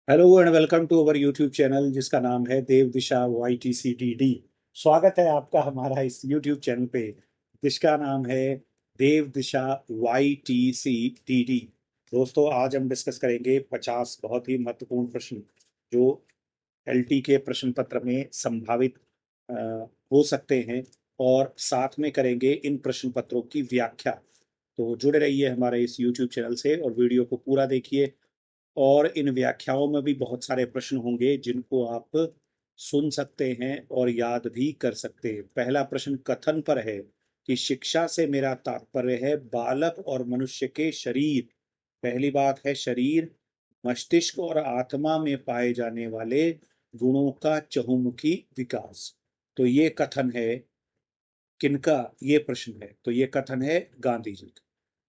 Hello and welcome to our YouTube channel जिसका नाम है देव दिशा YTCTD। स्वागत है आपका हमारा इस यूट्यूब चैनल पे जिसका नाम है देव दिशा YTCTD। दोस्तों, आज हम डिस्कस करेंगे 50 बहुत ही महत्वपूर्ण प्रश्न जो LT के प्रश्न पत्र में संभावित अ, हो सकते हैं, और साथ में करेंगे इन प्रश्न पत्रों की व्याख्या। तो जुड़े रहिए हमारे इस यूट्यूब चैनल से और वीडियो को पूरा देखिए। और इन व्याख्याओं में भी बहुत सारे प्रश्न होंगे जिनको आप सुन सकते हैं और याद भी कर सकते हैं। पहला प्रश्न कथन पर है कि शिक्षा से मेरा तात्पर्य है बालक और मनुष्य के शरीर। पहली बात है शरीर, मस्तिष्क और आत्मा में पाए जाने वाले गुणों का चहुमुखी विकास। तो ये कथन है किनका? ये प्रश्न है, तो ये कथन है गांधी जी का।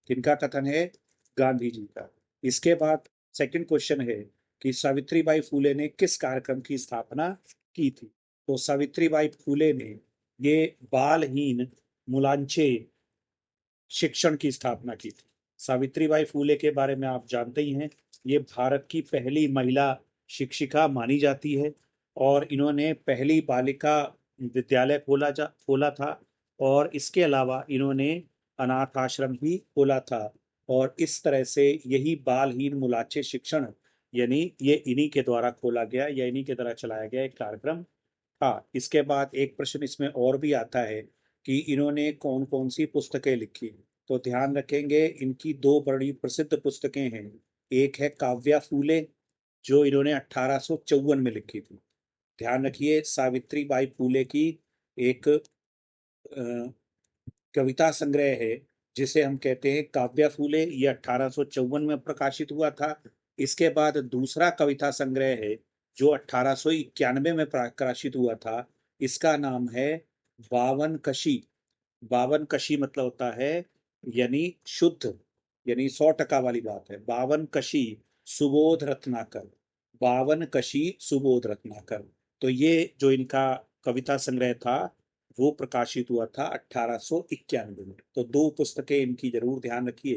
किनका कथन है? गांधी जी का। इसके बाद सेकंड क्वेश्चन है कि सावित्रीबाई फूले ने किस कार्यक्रम की स्थापना की थी? तो सावित्रीबाई फूले ने ये बालहीन मुलांचे शिक्षण की स्थापना की थी। सावित्रीबाई फूले के बारे में आप जानते ही हैं, ये भारत की पहली महिला शिक्षिका मानी जाती है, और इन्होंने पहली बालिका विद्यालय खोला था। और इसके अलावा इन्होंने अनाथ आश्रम भी खोला था। और इस तरह से यही बालहीन मुलाचे शिक्षण, यानी ये इन्हीं के द्वारा खोला गया या इन्हीं के द्वारा चलाया गया एक कार्यक्रम। हाँ, इसके बाद एक प्रश्न इसमें और भी आता है कि इन्होंने कौन कौन सी पुस्तकें लिखी। तो ध्यान रखेंगे, इनकी दो बड़ी प्रसिद्ध पुस्तकें हैं। एक है काव्या फूले, जो इन्होंने 1854 में लिखी थी। ध्यान रखिए, सावित्री बाई फूले की एक कविता संग्रह है जिसे हम कहते हैं काव्या फूले। ये 1854 में प्रकाशित हुआ था। इसके बाद दूसरा कविता संग्रह है जो 1891 में प्रकाशित हुआ था। इसका नाम है बावन कशी। बावन कशी मतलब होता है यानी शुद्ध, यानी 100% वाली बात है। बावन कशी सुबोध रत्नाकर। बावन कशी सुबोध रत्नाकर। तो ये जो इनका कविता संग्रह था वो प्रकाशित हुआ था 1891 में। तो दो पुस्तकें इनकी जरूर ध्यान रखिए।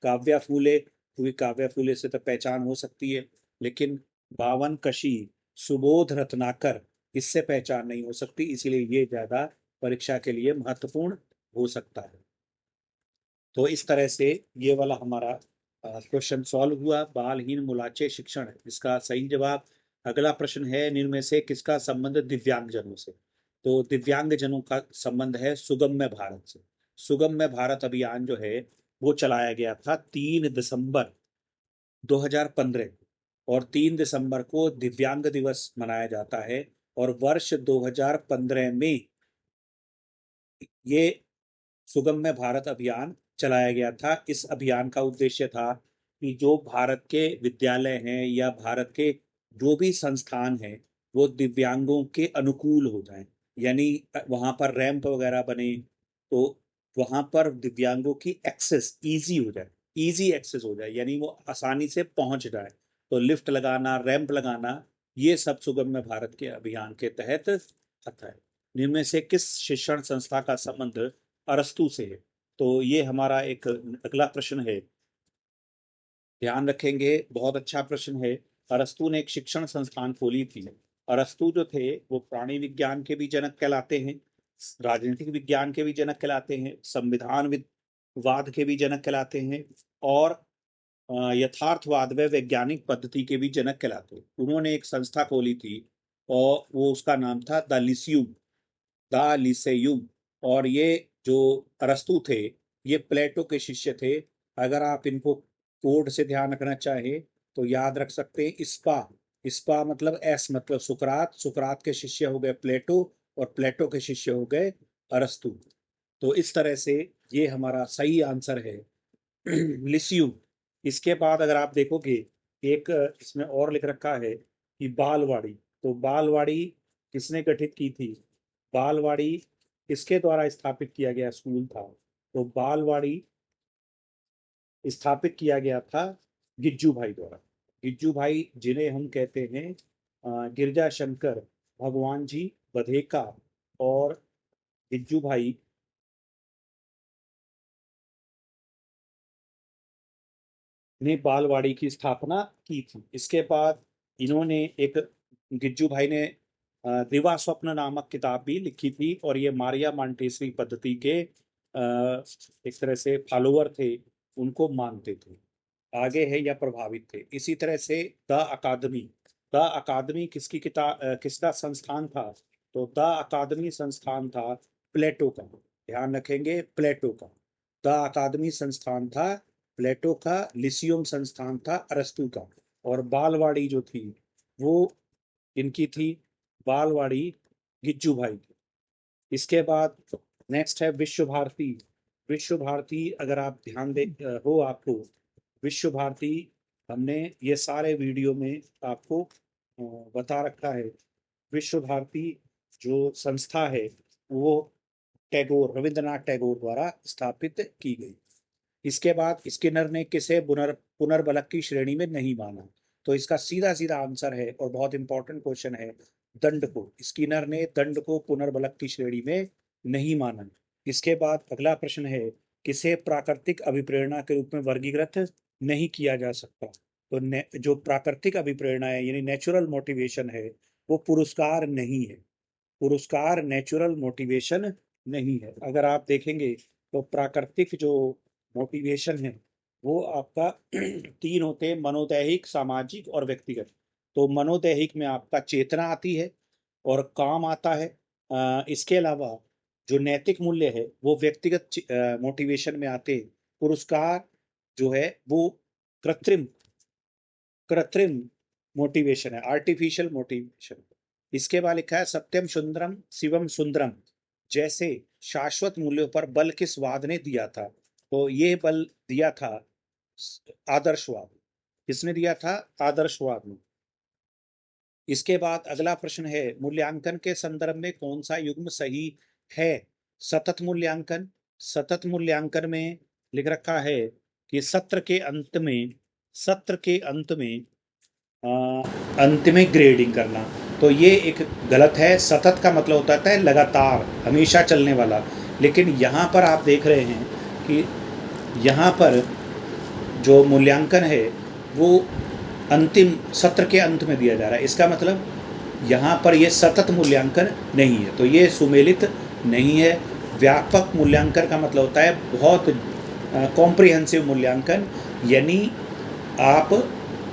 काव्या फूले, क्योंकि काव्या फूले से तो पहचान हो सकती है, लेकिन बावन कशी सुबोध रत्नाकर, इससे पहचान नहीं हो सकती, इसीलिए ये ज्यादा परीक्षा के लिए महत्वपूर्ण हो सकता है। तो इस तरह से ये वाला हमारा क्वेश्चन सॉल्व हुआ। बालहीन मुलाचे शिक्षण, इसका सही जवाब। अगला प्रश्न है, निम्न में से किसका संबंध दिव्यांगजनों से? तो दिव्यांगजनों का संबंध है सुगम्य भारत से। सुगम्य भारत अभियान जो है वो चलाया गया था 3 दिसंबर 2015 को, और 3 दिसंबर को दिव्यांग दिवस मनाया जाता है। और वर्ष 2015 में ये सुगम्य भारत अभियान चलाया गया था। इस अभियान का उद्देश्य था कि जो भारत के विद्यालय हैं या भारत के जो भी संस्थान हैं वो दिव्यांगों के अनुकूल हो जाएं। यानी वहां पर रैंप वगैरह बने, तो वहां पर दिव्यांगों की एक्सेस इजी हो जाए। इजी एक्सेस हो जाए यानी वो आसानी से पहुंच जाए। तो लिफ्ट लगाना, रैंप लगाना, ये सब सुगम्य भारत के अभियान के तहत आता है। इनमें से किस शिक्षण संस्था का संबंध अरस्तु से है? तो ये हमारा एक अगला प्रश्न है। ध्यान रखेंगे, बहुत अच्छा प्रश्न है। अरस्तु ने एक शिक्षण संस्थान खोली थी। अरस्तु जो थे वो प्राणी विज्ञान के भी जनक कहलाते हैं, राजनीतिक विज्ञान के भी जनक कहलाते हैं, संविधान वाद के भी जनक कहलाते हैं, और यथार्थवाद व वैज्ञानिक पद्धति के भी जनक कहलाते हैं। उन्होंने एक संस्था खोली थी और वो उसका नाम था द लिस्यूम। The lyceum. और ये जो अरस्तु थे ये प्लेटो के शिष्य थे। अगर आप इनको कोड से ध्यान रखना चाहें तो याद रख सकते हैं स्पा। स्पा मतलब एस मतलब सुकरात, सुकरात के शिष्य हो गए प्लेटो, और प्लेटो के शिष्य हो गए अरस्तु। तो इस तरह से ये हमारा सही आंसर है लिस्यू। इसके बाद अगर आप देखोगे, एक इसमें और लिख रखा है कि बालवाड़ी। तो बालवाड़ी किसने गठित की थी? बालवाड़ी किसके द्वारा स्थापित किया गया स्कूल था? तो बालवाड़ी स्थापित किया गया था गिज्जू भाई द्वारा। गिज्जू भाई जिन्हें हम कहते हैं गिरजा शंकर भगवान जी बधेका, और गिज्जू भाई ने बालवाड़ी की स्थापना की थी। इसके बाद इन्होंने एक गिज्जू भाई ने दिवा स्वप्न नामक किताब भी लिखी थी और ये मारिया मॉन्टेसरी पद्धति के एक तरह से फॉलोअर थे, उनको मानते थे, आगे है या प्रभावित थे। इसी तरह से द अकादमी किसका संस्थान था? तो द अकादमी संस्थान था प्लेटो का, ध्यान रखेंगे, प्लेटो का। द अकादमी संस्थान था प्लेटो का, लिसियम संस्थान था अरस्तु का, और बालवाड़ी जो थी वो इनकी थी, बालवाड़ी गिज्जू भाई की। इसके बाद नेक्स्ट है विश्व भारती। विश्व भारती अगर आप ध्यान दे हो आपको, विश्व भारती हमने ये सारे वीडियो में आपको बता रखा है। विश्व भारती जो संस्था है वो रविंद्रनाथ टैगोर द्वारा स्थापित की गई। इसके बाद स्किनर ने किसे पुनर्बलक की श्रेणी में नहीं माना? तो इसका सीधा सीधा आंसर है और बहुत इंपॉर्टेंट क्वेश्चन है, दंड को। स्किनर ने दंड को पुनर्बलक की श्रेणी में नहीं माना। इसके बाद अगला प्रश्न है, किसे प्राकृतिक अभिप्रेरणा के रूप में वर्गीकृत नहीं किया जा सकता? तो जो प्राकृतिक अभिप्रेरणा है यानी नेचुरल मोटिवेशन है वो पुरस्कार नहीं है, पुरस्कार नेचुरल मोटिवेशन नहीं है। अगर आप देखेंगे तो प्राकृतिक जो मोटिवेशन है वो आपका तीन होते हैं, मनोदैहिक, सामाजिक और व्यक्तिगत। तो मनोदैहिक में आपका चेतना आती है और काम आता है। इसके अलावा जो नैतिक मूल्य है वो व्यक्तिगत मोटिवेशन में आते हैं। पुरस्कार जो है वो कृत्रिम कृत्रिम मोटिवेशन है, आर्टिफिशियल मोटिवेशन। इसके बाद लिखा है सत्यम सुंदरम शिवम सुंदरम जैसे शाश्वत मूल्यों पर बल किस वाद ने दिया था? तो ये बल दिया था आदर्शवाद। किसने दिया था? आदर्शवाद ने। इसके बाद अगला प्रश्न है, मूल्यांकन के संदर्भ में कौन सा युग्म सही है? सतत मूल्यांकन। सतत मूल्यांकन में लिख रखा है कि सत्र के अंत में अंतिम ग्रेडिंग करना, तो ये एक गलत है। सतत का मतलब होता है लगातार, हमेशा चलने वाला। लेकिन यहाँ पर आप देख रहे हैं कि यहाँ पर जो मूल्यांकन है वो अंतिम सत्र के अंत में दिया जा रहा है। इसका मतलब यहाँ पर ये सतत मूल्यांकन नहीं है, तो ये सुमेलित नहीं है। व्यापक मूल्यांकन का मतलब होता है बहुत कॉम्प्रिहेंसिव मूल्यांकन, यानी आप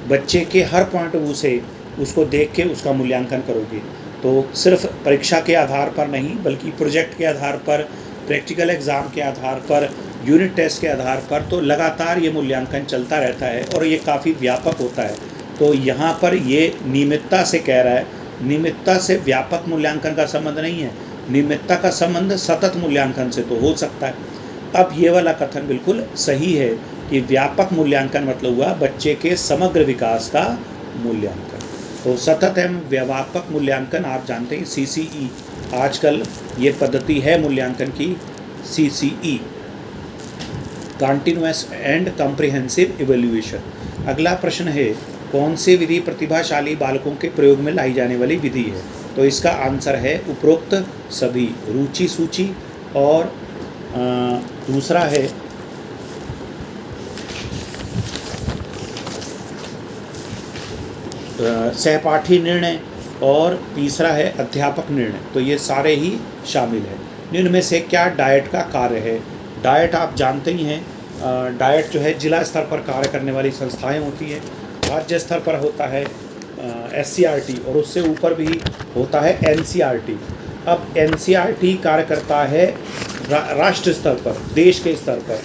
बच्चे के हर पॉइंट ऑफ व्यू से उसको देख के उसका मूल्यांकन करोगे। तो सिर्फ परीक्षा के आधार पर नहीं बल्कि प्रोजेक्ट के आधार पर, प्रैक्टिकल एग्ज़ाम के आधार पर, यूनिट टेस्ट के आधार पर, तो लगातार ये मूल्यांकन चलता रहता है और ये काफ़ी व्यापक होता है। तो यहाँ पर ये नियमितता से कह रहा है, नियमितता से व्यापक मूल्यांकन का संबंध नहीं है, नियमितता का संबंध सतत मूल्यांकन से तो हो सकता है। अब ये वाला कथन बिल्कुल सही है कि व्यापक मूल्यांकन मतलब हुआ बच्चे के समग्र विकास का मूल्यांकन। तो सतत एवं व्यापक मूल्यांकन आप जानते हैं CCE, आजकल ये पद्धति है मूल्यांकन की CCE, continuous and comprehensive evaluation. अगला प्रश्न है, कौन सी विधि प्रतिभाशाली बालकों के प्रयोग में लाई जाने वाली विधि है? तो इसका आंसर है उपरोक्त सभी। रुचि सूची, और दूसरा है सहपाठी निर्णय, और तीसरा है अध्यापक निर्णय। तो ये सारे ही शामिल हैं। इनमें से क्या डाइट का कार्य है? डाइट आप जानते ही हैं, डाइट जो है जिला स्तर पर कार्य करने वाली संस्थाएं होती हैं। राज्य स्तर पर होता है SCRT और उससे ऊपर भी होता है NCRT। अब NCRT कार्य करता है राष्ट्र स्तर पर, देश के स्तर पर,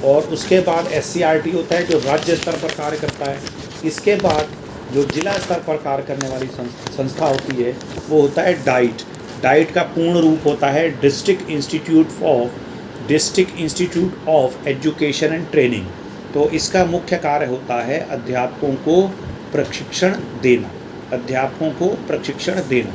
और उसके बाद SCRT होता है जो राज्य स्तर पर कार्य करता है। इसके बाद जो जिला स्तर पर कार्य करने वाली संस्था होती है वो होता है डाइट। डाइट का पूर्ण रूप होता है district institute of education and training. तो इसका मुख्य कार्य होता है अध्यापकों को प्रशिक्षण देना, अध्यापकों को प्रशिक्षण देना।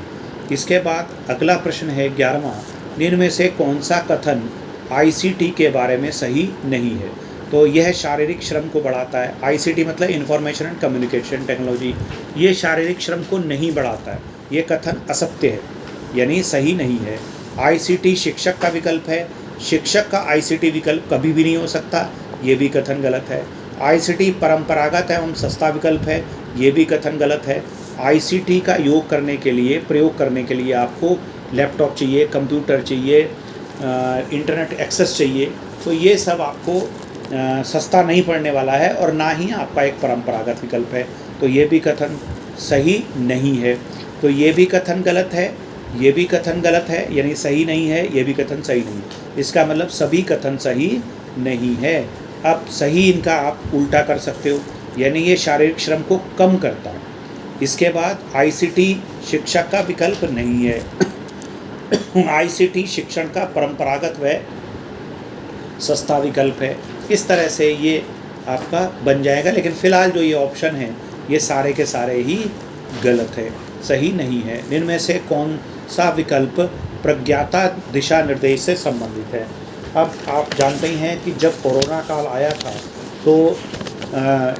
इसके बाद अगला प्रश्न है 11वां, इनमें से कौन सा कथन ICT के बारे में सही नहीं है? तो यह शारीरिक श्रम को बढ़ाता है। ICT मतलब इंफॉर्मेशन एंड कम्युनिकेशन टेक्नोलॉजी, ये शारीरिक श्रम को नहीं बढ़ाता है, ये कथन असत्य है, यानी सही नहीं है। ICT शिक्षक का विकल्प है, शिक्षक का ICT विकल्प कभी भी नहीं हो सकता, ये भी कथन गलत है। ICT परंपरागत एवं सस्ता विकल्प है, ये भी कथन गलत है। आईसीटी का प्रयोग करने के लिए आपको लैपटॉप चाहिए, कंप्यूटर चाहिए, इंटरनेट एक्सेस चाहिए, तो ये सब आपको सस्ता नहीं पड़ने वाला है और ना ही आपका एक परंपरागत विकल्प है। तो ये भी कथन सही नहीं है। तो ये भी कथन गलत है, ये भी कथन गलत है, यानी सही नहीं है, ये भी कथन सही नहीं है। इसका मतलब सभी कथन सही नहीं है। अब सही इनका आप उल्टा कर सकते हो, यानी ये शारीरिक श्रम को कम करता है। इसके बाद आईसीटी शिक्षा का विकल्प नहीं है। आईसीटी शिक्षण का परंपरागत व सस्ता विकल्प है। इस तरह से ये आपका बन जाएगा, लेकिन फ़िलहाल जो ये ऑप्शन है ये सारे के सारे ही गलत है, सही नहीं है। इनमें से कौन सा विकल्प प्रज्ञाता दिशा निर्देश से संबंधित है? अब आप जानते ही हैं कि जब कोरोना काल आया था तो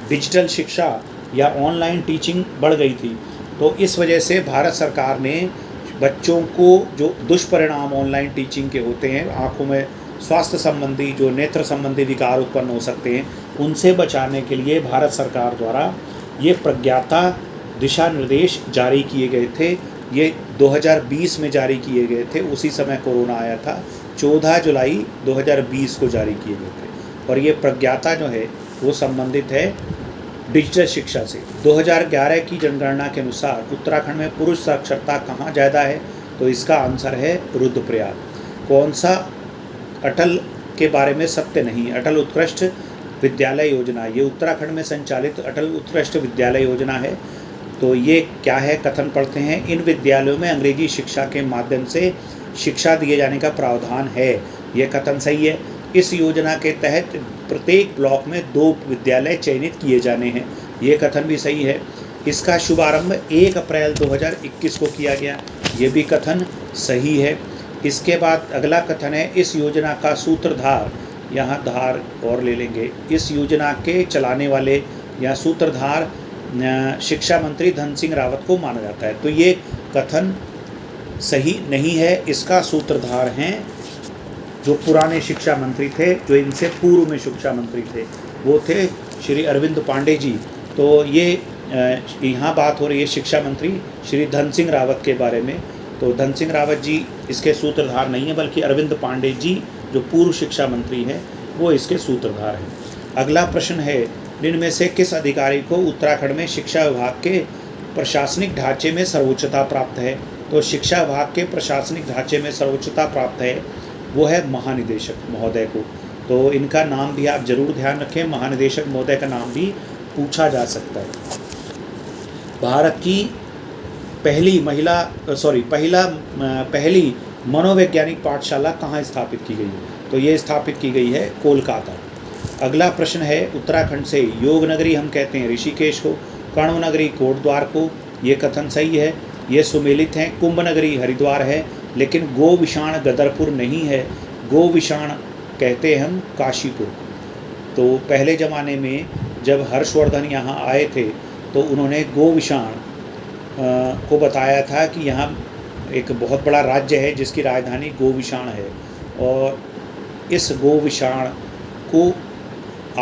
डिजिटल शिक्षा या ऑनलाइन टीचिंग बढ़ गई थी, तो इस वजह से भारत सरकार ने बच्चों को जो दुष्परिणाम ऑनलाइन टीचिंग के होते हैं, आँखों में स्वास्थ्य संबंधी जो नेत्र संबंधी विकार उत्पन्न हो सकते हैं, उनसे बचाने के लिए भारत सरकार द्वारा ये प्रज्ञाता दिशा निर्देश जारी किए गए थे। ये 2020 में जारी किए गए थे, उसी समय कोरोना आया था। 14 जुलाई 2020 को जारी किए गए थे और ये प्रज्ञाता जो है वो संबंधित है डिजिटल शिक्षा से। 2011 की जनगणना के अनुसार उत्तराखंड में पुरुष साक्षरता कहाँ ज़्यादा है? तो इसका आंसर है रुद्रप्रयाग। कौन सा अटल के बारे में सत्य नहीं? अटल उत्कृष्ट विद्यालय योजना, ये उत्तराखंड में संचालित अटल उत्कृष्ट विद्यालय योजना है। तो ये क्या है? कथन पढ़ते हैं। इन विद्यालयों में अंग्रेजी शिक्षा के माध्यम से शिक्षा दिए जाने का प्रावधान है। ये कथन सही है। इस योजना के तहत प्रत्येक ब्लॉक में 2 विद्यालय चयनित किए जाने हैं। ये कथन भी सही है। इसका शुभारंभ 1 अप्रैल 2021 को किया गया। ये भी कथन सही है। इसके बाद अगला कथन है, इस योजना का सूत्रधार, यहाँ धार और ले लेंगे, इस योजना के चलाने वाले या सूत्रधार शिक्षा मंत्री धन सिंह रावत को माना जाता है। तो ये कथन सही नहीं है। इसका सूत्रधार हैं जो पुराने शिक्षा मंत्री थे, जो इनसे पूर्व में शिक्षा मंत्री थे, वो थे श्री अरविंद पांडे जी। तो ये यहाँ बात हो रही है शिक्षा मंत्री श्री धन सिंह रावत के बारे में। तो धन सिंह रावत जी इसके सूत्रधार नहीं है, बल्कि अरविंद पांडे जी जो पूर्व शिक्षा मंत्री हैं वो इसके सूत्रधार हैं। अगला प्रश्न है, इनमें से किस अधिकारी को उत्तराखंड में शिक्षा विभाग के प्रशासनिक ढांचे में सर्वोच्चता प्राप्त है? तो शिक्षा विभाग के प्रशासनिक ढांचे में सर्वोच्चता प्राप्त है वो है महानिदेशक महोदय को। तो इनका नाम भी आप जरूर ध्यान रखें, महानिदेशक महोदय का नाम भी पूछा जा सकता है। भारत की पहली मनोवैज्ञानिक पाठशाला कहाँ स्थापित की गई है? तो ये स्थापित की गई है कोलकाता। अगला प्रश्न है, उत्तराखंड से योग नगरी हम कहते हैं ऋषिकेश को, कण्व नगरी कोटद्वार को। ये कथन सही है। ये सुमेलित हैं। कुंभ नगरी हरिद्वार है, लेकिन गोविशाण गदरपुर नहीं है। गोविशाण कहते हैं हम काशीपुर। तो पहले ज़माने में जब हर्षवर्धन यहाँ आए थे तो उन्होंने गोविशाण को बताया था कि यहाँ एक बहुत बड़ा राज्य है जिसकी राजधानी गोविशाण है, और इस गोविशाण को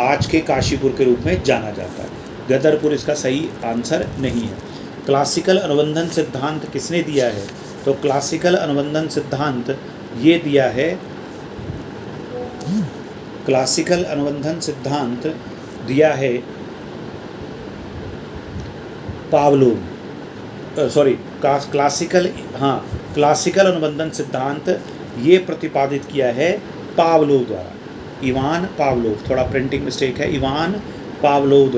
आज के काशीपुर के रूप में जाना जाता है। गदरपुर इसका सही आंसर नहीं है। क्लासिकल अनुबंधन सिद्धांत किसने दिया है? तो क्लासिकल अनुबंधन सिद्धांत ये दिया है, क्लासिकल अनुबंधन सिद्धांत दिया है पावलोव, क्लासिकल अनुबंधन सिद्धांत ये प्रतिपादित किया है पावलोव द्वारा, इवान पावलोव। थोड़ा प्रिंटिंग मिस्टेक है, इवान पावलोव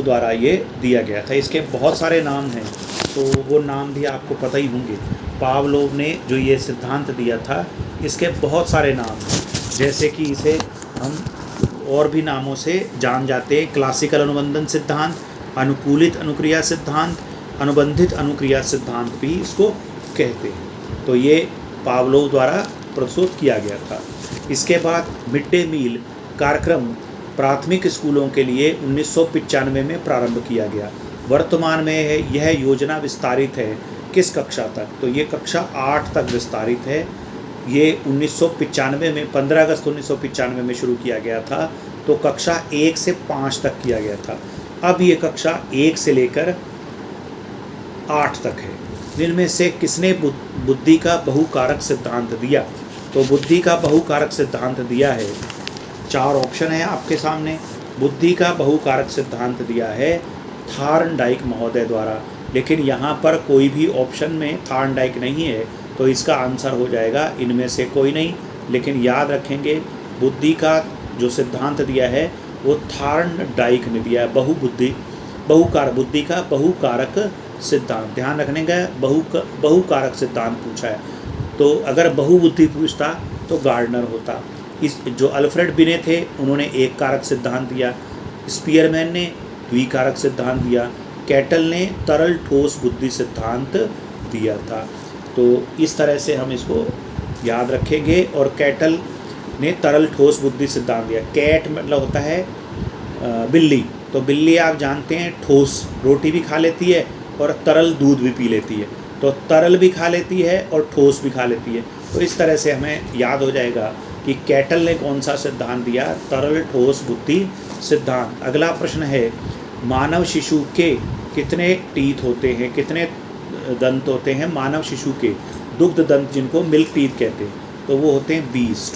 द्वारा ये दिया गया था। इसके बहुत सारे नाम हैं, तो वो नाम भी आपको पता ही होंगे। पावलोव ने जो ये सिद्धांत दिया था इसके बहुत सारे नाम हैं, जैसे कि इसे हम और भी नामों से जान जाते हैं। क्लासिकल अनुबंधन सिद्धांत, अनुकूलित अनुक्रिया सिद्धांत, अनुबंधित अनुक्रिया सिद्धांत भी इसको कहते हैं। तो ये पावलोव द्वारा प्रस्तुत किया गया था। इसके बाद मिड डे मील कार्यक्रम प्राथमिक स्कूलों के लिए 1995 में प्रारंभ किया गया। वर्तमान में यह योजना विस्तारित है किस कक्षा तक? तो ये कक्षा 8 तक विस्तारित है। ये 1995 में 15 अगस्त 1995 में शुरू किया गया था, तो कक्षा 1 से 5 तक किया गया था। अब ये कक्षा 1 से लेकर 8 तक है। इनमें से किसने बुद्धि का बहुकारक सिद्धांत दिया? तो बुद्धि का बहुकारक सिद्धांत दिया है, 4 ऑप्शन है आपके सामने। बुद्धि का बहुकारक सिद्धांत दिया है थार्नडाइक महोदय द्वारा, लेकिन यहाँ पर कोई भी ऑप्शन में थार्नडाइक नहीं है, तो इसका आंसर हो जाएगा इनमें से कोई नहीं। लेकिन याद रखेंगे, बुद्धि का जो सिद्धांत दिया है वो थार्नडाइक ने दिया है। बुद्धि का बहुकारक सिद्धांत, ध्यान रखने का, बहुकारक सिद्धांत पूछा है। तो अगर बहुबुद्धि पूछता तो गार्डनर होता। इस जो अल्फ्रेड बिने थे उन्होंने एक कारक सिद्धांत दिया, स्पीयरमैन ने द्विकारक सिद्धांत दिया, कैटल ने तरल ठोस बुद्धि सिद्धांत दिया था। तो इस तरह से हम इसको याद रखेंगे। और कैटल ने तरल ठोस बुद्धि सिद्धांत दिया। कैट मतलब होता है बिल्ली, तो बिल्ली आप जानते हैं ठोस रोटी भी खा लेती है और तरल दूध भी पी लेती है, तो तरल भी खा लेती है और ठोस भी खा लेती है। तो इस तरह से हमें याद हो जाएगा कि कैटल ने कौन सा सिद्धांत दिया, तरल ठोस बुद्धि सिद्धांत। अगला प्रश्न है, मानव शिशु के कितने टीथ होते हैं, कितने दंत होते हैं मानव शिशु के? दुग्ध दंत जिनको मिल्क टीथ कहते हैं, तो वो होते हैं 20।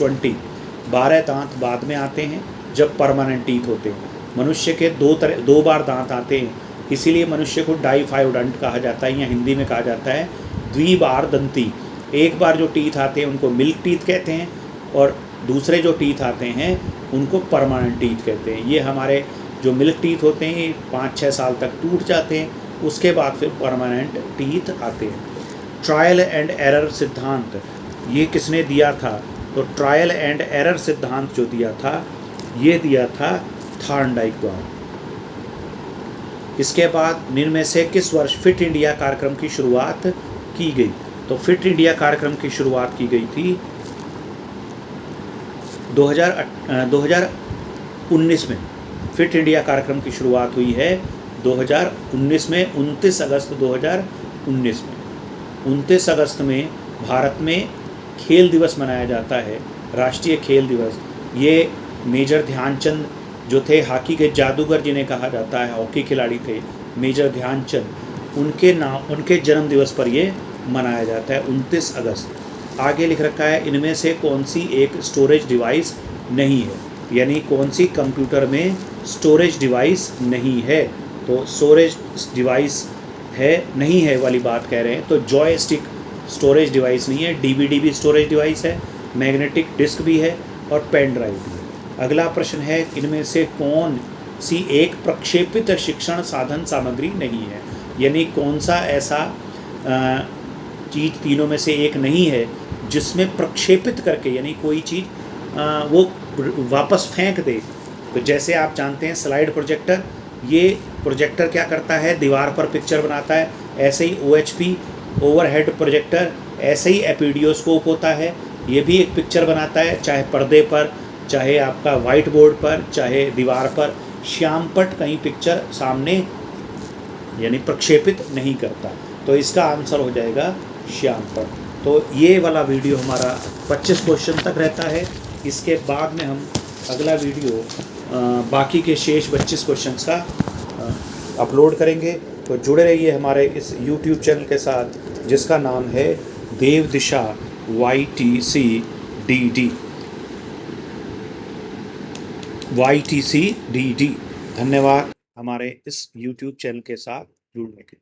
12 दांत बाद में आते हैं जब परमानेंट टीथ होते हैं। मनुष्य के दो बार दांत आते हैं, इसीलिए मनुष्य को डाइफाइवडंट कहा जाता है, या हिंदी में कहा जाता है द्विबार दंती। एक बार जो टीथ आते हैं उनको मिल्क टीथ कहते हैं, और दूसरे जो टीथ आते हैं उनको परमानेंट टीथ कहते हैं। ये हमारे जो मिल्क टीथ होते हैं ये 5-6 साल तक टूट जाते हैं, उसके बाद फिर परमानेंट टीथ आते हैं। ट्रायल एंड एरर सिद्धांत ये किसने दिया था? तो ट्रायल एंड एरर सिद्धांत जो दिया था ये दिया था थार्नडाइक द्वारा। इसके बाद निम्न में से किस वर्ष फिट इंडिया कार्यक्रम की शुरुआत की गई? तो फिट इंडिया कार्यक्रम की शुरुआत की गई थी 2019 में। फिट इंडिया कार्यक्रम की शुरुआत हुई है 2019 में, 29 अगस्त 2019 में। 29 अगस्त में भारत में खेल दिवस मनाया जाता है, राष्ट्रीय खेल दिवस। ये मेजर ध्यानचंद जो थे हॉकी के जादूगर जिन्हें कहा जाता है, हॉकी खिलाड़ी थे मेजर ध्यानचंद, उनके जन्म दिवस पर ये मनाया जाता है 29 अगस्त। आगे लिख रखा है, इनमें से कौन सी एक स्टोरेज डिवाइस नहीं है, यानी कौन सी कंप्यूटर में स्टोरेज डिवाइस नहीं है। तो स्टोरेज डिवाइस है नहीं है वाली बात कह रहे हैं, तो जॉयस्टिक स्टोरेज डिवाइस नहीं है, डीवीडी भी स्टोरेज डिवाइस है, मैग्नेटिक डिस्क भी है और पेन ड्राइव भी है। अगला प्रश्न है, इनमें से कौन सी एक प्रक्षेपित शिक्षण साधन सामग्री नहीं है, यानी कौन सा ऐसा चीज़ तीनों में से एक नहीं है जिसमें प्रक्षेपित करके, यानी कोई चीज़ वो वापस फेंक दे। तो जैसे आप जानते हैं स्लाइड प्रोजेक्टर, ये प्रोजेक्टर क्या करता है, दीवार पर पिक्चर बनाता है। ऐसे ही OHP ओवरहेड प्रोजेक्टर, ऐसे ही एपीडियोस्कोप होता है, ये भी एक पिक्चर बनाता है, चाहे पर्दे पर, चाहे आपका वाइट बोर्ड पर, चाहे दीवार पर। श्यामपट्ट कहीं पिक्चर सामने यानी प्रक्षेपित नहीं करता, तो इसका आंसर हो जाएगा श्यामपट्ट। तो ये वाला वीडियो हमारा 25 क्वेश्चन तक रहता है। इसके बाद में हम अगला वीडियो बाकी के शेष 25 क्वेश्चंस का अपलोड करेंगे। तो जुड़े रहिए हमारे इस YouTube चैनल के साथ जिसका नाम है देव दिशा YTCDD। धन्यवाद हमारे इस YouTube चैनल के साथ जुड़ने के लिए।